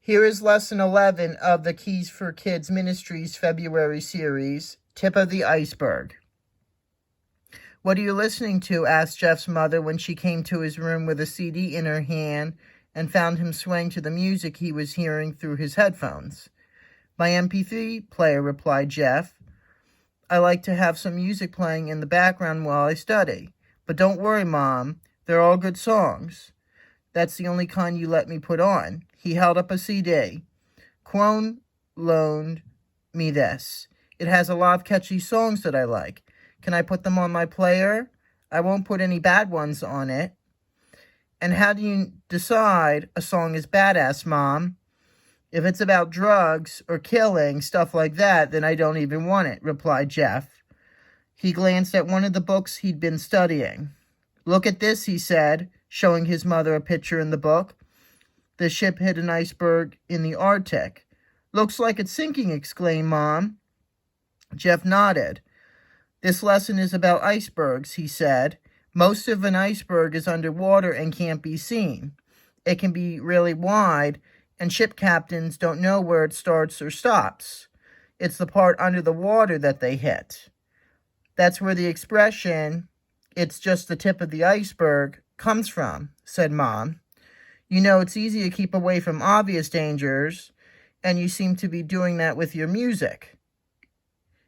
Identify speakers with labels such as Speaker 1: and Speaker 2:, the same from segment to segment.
Speaker 1: Here is Lesson 11 of the Keys for Kids Ministries February series, Tip of the Iceberg. "What are you listening to?" asked Jeff's mother when she came to his room with a CD in her hand and found him swaying to the music he was hearing through his headphones. "My MP3 player," replied Jeff. "I like to have some music playing in the background while I study. But don't worry, Mom. They're all good songs. That's the only kind you let me put on." He held up a CD. "Quone loaned me this. It has a lot of catchy songs that I like. Can I put them on my player? I won't put any bad ones on it." "And how do you decide a song is badass, Mom?" "If it's about drugs or killing, stuff like that, then I don't even want it," replied Jeff. He glanced at one of the books he'd been studying. "Look at this," he said, showing his mother a picture in the book. "The ship hit an iceberg in the Arctic." "Looks like it's sinking," exclaimed Mom. Jeff nodded. "This lesson is about icebergs," he said. "Most of an iceberg is underwater and can't be seen. It can be really wide, and ship captains don't know where it starts or stops. It's the part under the water that they hit. That's where the expression, 'it's just the tip of the iceberg,' comes from," said Mom. "You know, it's easy to keep away from obvious dangers, and you seem to be doing that with your music.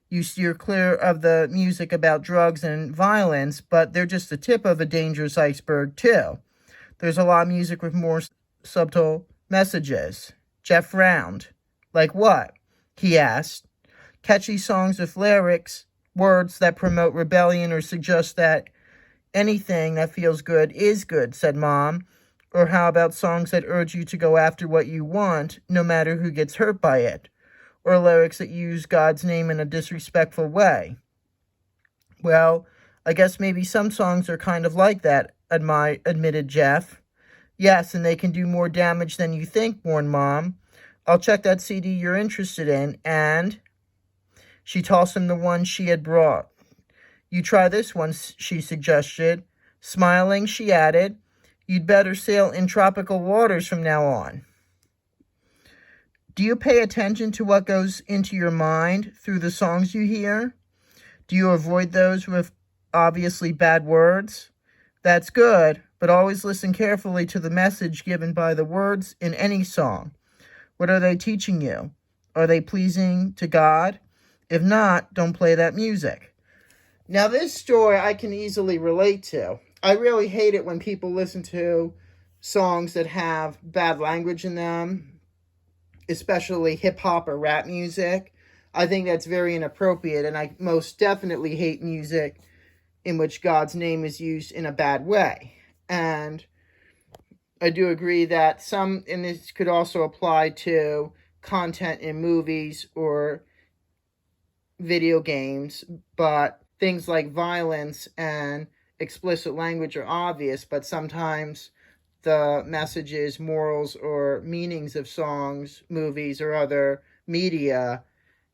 Speaker 1: You steer clear of the music about drugs and violence, but they're just the tip of a dangerous iceberg, too. There's a lot of music with more subtle messages." Jeff frowned. "Like what?" he asked. "Catchy songs with lyrics, words that promote rebellion or suggest that anything that feels good is good," said Mom. "Or how about songs that urge you to go after what you want, no matter who gets hurt by it? Or lyrics that use God's name in a disrespectful way?" "Well, I guess maybe some songs are kind of like that," admitted Jeff. "Yes, and they can do more damage than you think," warned Mom. "I'll check that CD you're interested in, and..." She tossed him the one she had brought. "You try this one," she suggested. Smiling, she added, "You'd better sail in tropical waters from now on." Do you pay attention to what goes into your mind through the songs you hear? Do you avoid those with obviously bad words? That's good, but always listen carefully to the message given by the words in any song. What are they teaching you? Are they pleasing to God? If not, don't play that music. Now, this story I can easily relate to. I really hate it when people listen to songs that have bad language in them, especially hip-hop or rap music. I think that's very inappropriate, and I most definitely hate music in which God's name is used in a bad way. And I do agree that and this could also apply to content in movies or video games, but things like violence and explicit language are obvious, but sometimes the messages, morals, or meanings of songs, movies, or other media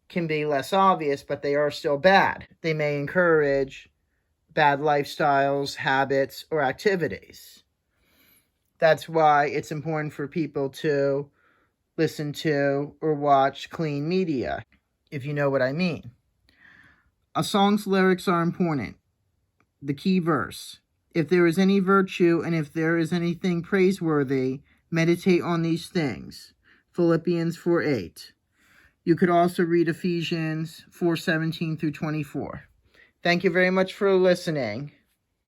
Speaker 1: can be less obvious, but they are still bad. They may encourage bad lifestyles, habits, or activities. That's why it's important for people to listen to or watch clean media, if you know what I mean. A song's lyrics are important. The key verse: "If there is any virtue and if there is anything praiseworthy, meditate on these things." Philippians 4:8. You could also read Ephesians 4:17 through 24. Thank you very much for listening.